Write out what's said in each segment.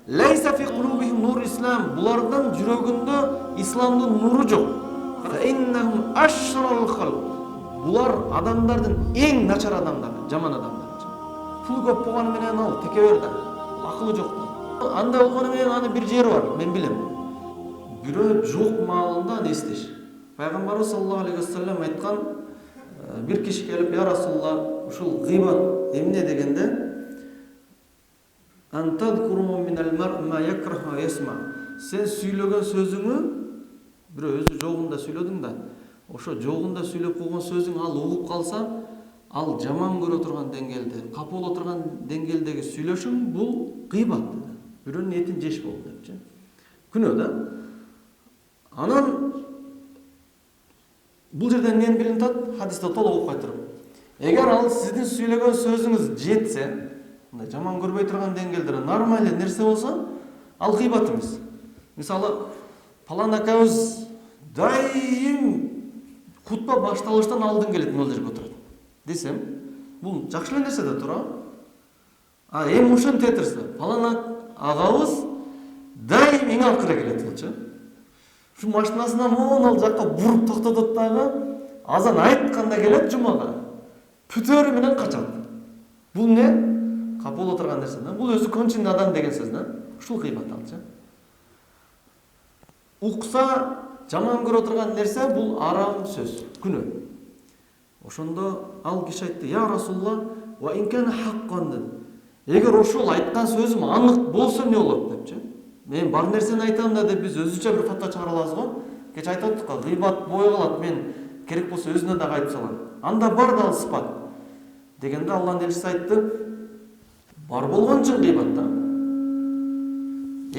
Лайса фи кулубихим нур ислам. Булардан жүрөгүндө исламдын нуру жок. Фа иннахум ашрал халq. Булар адамдардын эң начар адамдары, жаман адамдар. Пул көп болгону менен ал теке берди. Акылы жок да. Андай болгону менен аны бир жери бар, мен билем. Бирөө жок маалында аны эстеш. Пайгамбарыбыз саллаллаху алейхи вассалам айткан, бир киши келип, я Расулулла, ушул гыйбат эмне дегенде, антадкуру минал мар ма якраху ва ясма. Сен сүйлөгөн сөзүңү бирөө өзү жогунда сүйлөдүң да, ошо жогунда сүйлөп койгон сөзүң ал угуп калса, ал жаман көрө турган деңгээлде, капа боло турган деңгээлдеги сүйлөшүң бул гыйбат. Бирөөнүн этин жеш болду депчи. Күнөө да. Анан бул жерден эмне билинип атат? Хадисте толук окуп кайтырып. Эгер ал сиздин сүйлөгөн сөзүңүз жетсе, мындай жаман көрбөй турган деңгээлде нормаль нерсе болсо, ал гыйбат эмес. Мисалы, палан акабыз дайым хутба башталыштан алдын келет мына жерге отурат. Десем, бул жакшы эле нерсе да тура. Эми ошентип этирсе, палан агабыз дайым эң акыры келет болчу. Şu машинасынан ал жакка буруп токтотот дагы, азан айтканда келет жумага. Пүтөрү менен качат. Бул не? Капа боло турган нерсе да. Бул өзү кончен адам деген сөз да. Ушул гыйбат алчы. Укса, жаман көрө турган нерсе бул арам сөз, күнөө. Ошондо ал киши айтты: "Я Расулулла, ва ин кана хаккан." Эгер ошол айткан сөзүм анык болсо эмне болот депчи. Мен бар нерсени айтам да деп биз өзүчө бир фатва чыгара алабыз го. Кеч айтып аттык го, гыйбат бой калат, мен керек болсо өзүнө да айтып салам. Анда бар да сыпат. Дегенде Аллахтын элчиси айтты: "Бар болгон үчүн гыйбат да.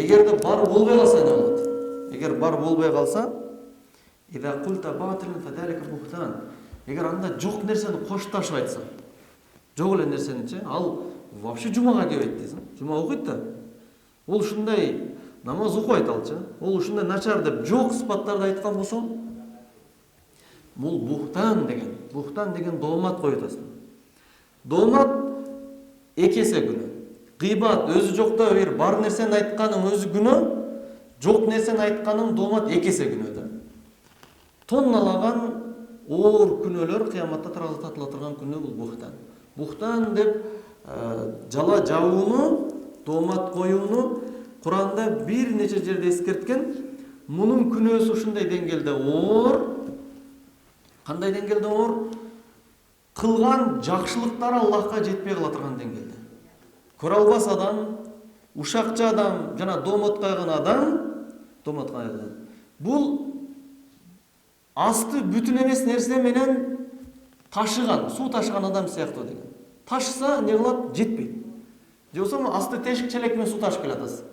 Эгерде бар болбой калса эмне болот? Эгер бар болбой калса, ида култа батилан фадалика бухтан." Эгер анда жок нерсени кошташып айтса, жок эле нерсеничи, ал вообще жумага келбейт дейсиң. Жума окуйт да. Ол ушундай намаз окубайт алчы. Ол ушундай начар деп жок сыпаттарды айткан болсо, бул бухтан деген. Бухтан деген доомат коюп атасың. Доомат эки эсе күнөө. Гыйбат өзү жокто бир бар нерсени айтканың өзү күнөө, жок нерсени айтканың доомат эки эсе күнөө да. Тонналаган оор күнөөлөр кыяматта таралып турган күнөө бул бухтан. Бухтан деп жала жабууну, доомат коюуну Куранда бир нече жерде эскерткен. Мунун күнөөсү ушундай деңгээлде оор. Кандай деңгээлде оор? Кылган жакшылыктары Аллахка жетпей кала турган деңгээлде. Көрө албас адам, ушакчы адам, жана доомат кайган адам, бул асты бүтүн эмес нерсе менен ташыган, суу ташыган адам сыяктуу деген. Ташса не кылат? Жетпейт. Же болсо асты тешик челек менен суу ташып келатасыз.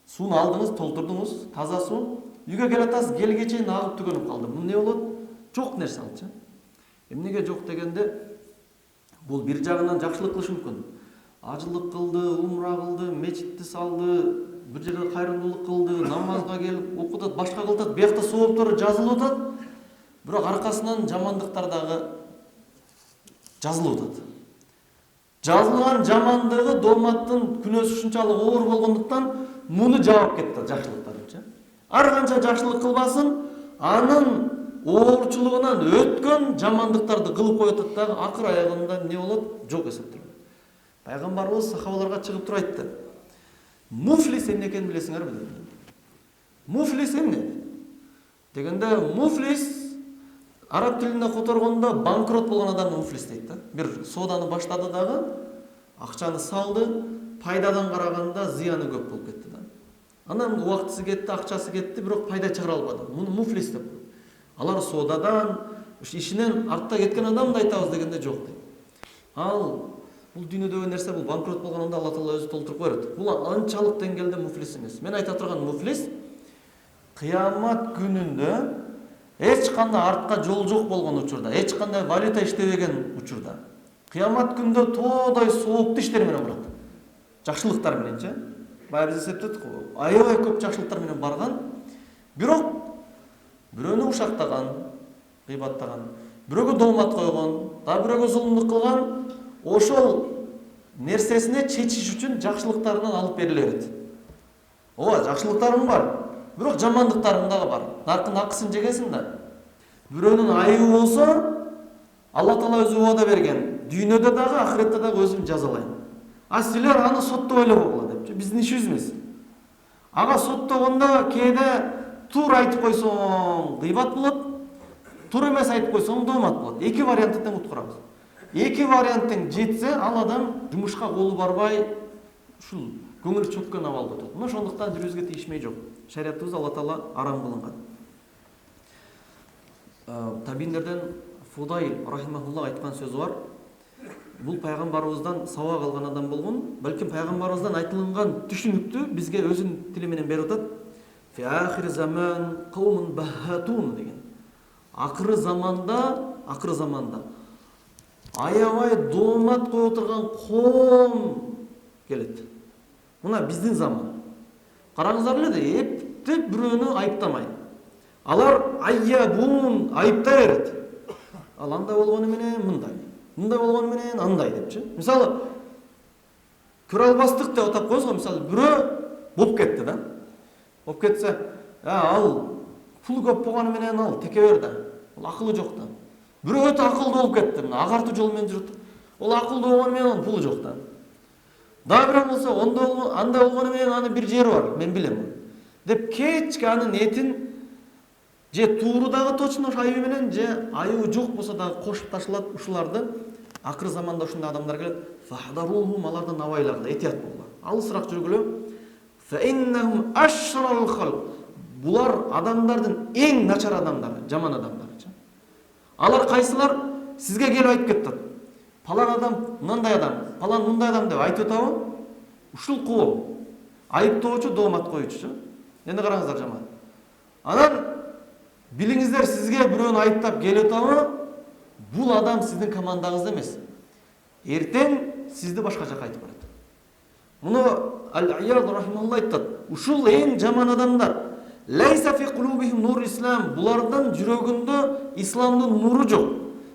Сууну алдыңыз, толтурдуңуз, таза суу. Үйгө келатасыз, келге чейин агып түгөнүп калды. Бул не болот? Жок нерсе алчы. Эмнеге жок дегенде, бул бир жагынан жакшылык кылышы мүмкүн. Ажылык кылды, умра кылды, мечитти салды, бир жерде кайрымдуулук кылды, намазга келип окутат, башка кылат, биякта сооптор жазылып атат. Бирок аркасынан жамандыктар дагы жазылып атат. Жазылган жамандыгы дооматтын күнөөсү ушунчалык оор болгондуктан муну жаап кетти жакшылыктарынча. Ар канча жакшылык кылбасын, анын оорчулугунан өткөн жамандыктарды кылып коюп атат дагы акыр аягында эмне болот? Жок эсептелет. Пайгамбарыбыз сахабаларга чыгып туруп айтты: "Муфлис эмне экенин билесиңерби?" Муфлис эмне? Дегенде муфлис араб тилинде которгондо банкрот болгон адам муфлис дейт да. Бир сооданы баштады дагы, акчаны салды, пайдадан караганда зыяны көп болуп кетти да. Анан убактысы кетти, акчасы кетти, бирок пайда чыгара албады. Муну муфлис деп. Алар соодадан, ишинен артта кеткен адамды айтабыз дегенде жок дейт. Ал бул дүйнөдөгү нерсе, бул банкрот болгондо Алла Таала өзү толтуруп берет. Бул анчалык деңгээлде муфлис эмес. Мен айта турган муфлис кыямат күнүндө эч кандай артка жол жок болгон учурда, эч кандай валюта иштебеген учурда, кыямат күндө тоодой сооптуу иштер менен барат. Жакшылыктар мененчи. Бая биз эсептедик го. Аябай көп жакшылыктар менен барган. Бирок бирөөнү ушактаган, гыйбаттаган, бирөөгө доомат койгон, да бирөөгө зулумдук кылган, ошол нерсесине чечиш үчүн жакшылыктарынан алып бериле берет. ооба, жакшылыктарың бар, бирок жамандыктарың дагы бар. Наркын акысын жегесиң да. Бирөөнүн айыбы болсо, Алла Таала өзү убада берген. Дүйнөдө дагы, ахиретте дагы өзүм жазалайм. А силер аны соттоп ойлоп койгула деп. Биздин ишибиз эмес. Ага соттогондо кээде туура айтып койсоң гыйбат болот, туура эмес айтып койсоң доомат болот. Эки вариантты тең уткурабыз. Эки вариант тең жетсе, ал адам жумушка колу барбай, ушул көңүл чөккөн абалда отот. Мына ошондуктан бирибизге тийишмей жок. Шариятыбыз Алла Таала арам кылынган. Табиндерден Фудайл рахимахуллах айткан сөзү бар. Бул пайгамбарыбыздан сабак алган адам болгон, балким пайгамбарыбыздан айтылган түшүнүктү бизге өзүнүн тили менен берип атат. Фи ахир заман каумун бахатун деген. Акыры заманда аябай доомат коюп отурган коом келет. Мына биздин заман. Караңыздар эле, эптеп бирөөнү айыптамай. Алар айябун айыптай берет. Ал андай болгону менен мындай болгону менен андай депчи. Мисалы, көрө албастык деп атап коебуз го, мисалы, бирөө болуп кетти да. Болуп кетсе, ал пул көп болгону менен ал теке бер да. Ал акылы жок да. Бирөө өтө акылдуу болуп кетти, агартуу жол менен жүрүп. Ол акылдуу болгону менен анын пулу жок да. Дагы бирөө болсо, андай болгону менен анын бир жери бар, мен билем. Деп кечке анын этин же туурудагы точно айыбы менен, же айыбы жок болсо дагы кошуп ташлап ушуларды акыр заманда ушундай адамдар келет. Фахдарухум, алардан абайлаңдар, этият болгула. Алысыраак жүргүлө. Фаиннахум ашрал халq. Булар адамдардын эң начар адамдары, жаман адамдары. Алар кайсылар? Сизге келип айтып кетет. Палан адам мындай адам, палан мындай адам деп айтып атабы? Ушул коом айыптоочу, доомат коючу. Эми караңыздар жаман. Анан билиңиздер, сизге бирөөнү айыптап келип атабы? Бул адам сиздин командаңызда эмес. Эртең сизди башка жака айтып барат. Муну Ал-Ияд рахималлах айтат. Ушул эң жаман адамдар. Лайса фи кулубихим нур ислам. Булардын жүрөгүндө исламдын нуру жок.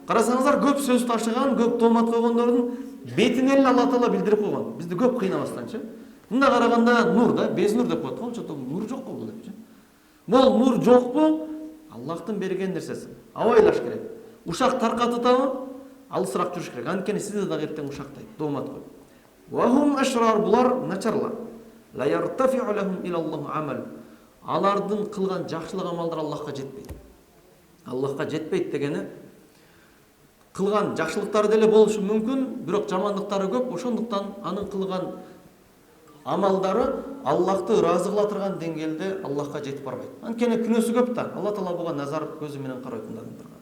Карасаңыздар, көп сөз ташыган, көп доомат койгондордун бетине эле Алла Таала билдирип койгон. Бизди көп кыйнабастанчы. Мында караганда нур да, без нур деп коет го, ошондо нур жок го бул депчи. Бул нур жокпу? Аллахтын берген нерсеси. Абайлаш керек. Ушак таркатытабы? Алысыраак жүрүш керек. Анткени сизди дагы эртең ушактайт, доомат коет. Вахум ашрар, булар начарлар. Ла яртафиу лахум илаллаху амал. Алардын кылган жакшылык амалдары Аллахка жетпейт. Аллахка жетпейт дегени кылган жакшылыктары деле болушу мүмкүн, бирок жамандыктары көп, ошондуктан анын кылган амалдары Аллахты ыраазы кыла турган деңгээлде Аллахка жетип барбайт. Анткени күнөөсү көп да. Алла Таала буга назар көзү менен карайт адамдарга.